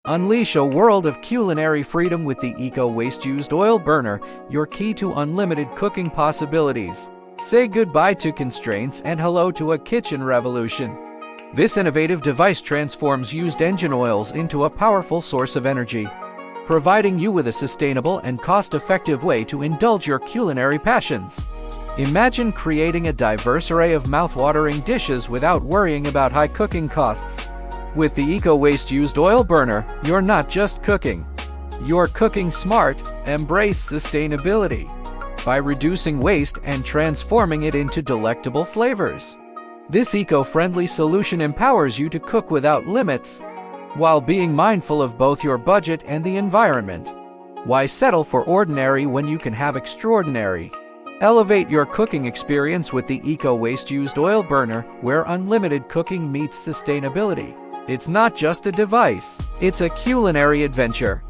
Unleash a world of culinary freedom with the EcoWaste used oil burner, your key to unlimited cooking possibilities. Say goodbye to constraints and hello to a kitchen revolution. This innovative device transforms used engine oils into a powerful source of energy, providing you with a sustainable and cost-effective way to indulge your culinary passions. Imagine creating a diverse array of mouth-watering dishes without worrying about high cooking costs. With the EcoWaste used oil burner, you're not just cooking. You're cooking smart. Embrace sustainability by reducing waste and transforming it into delectable flavors. This eco-friendly solution empowers you to cook without limits, while being mindful of both your budget and the environment. Why settle for ordinary when you can have extraordinary? Elevate your cooking experience with the EcoWaste used oil burner, where unlimited cooking meets sustainability. It's not just a device, it's a culinary adventure.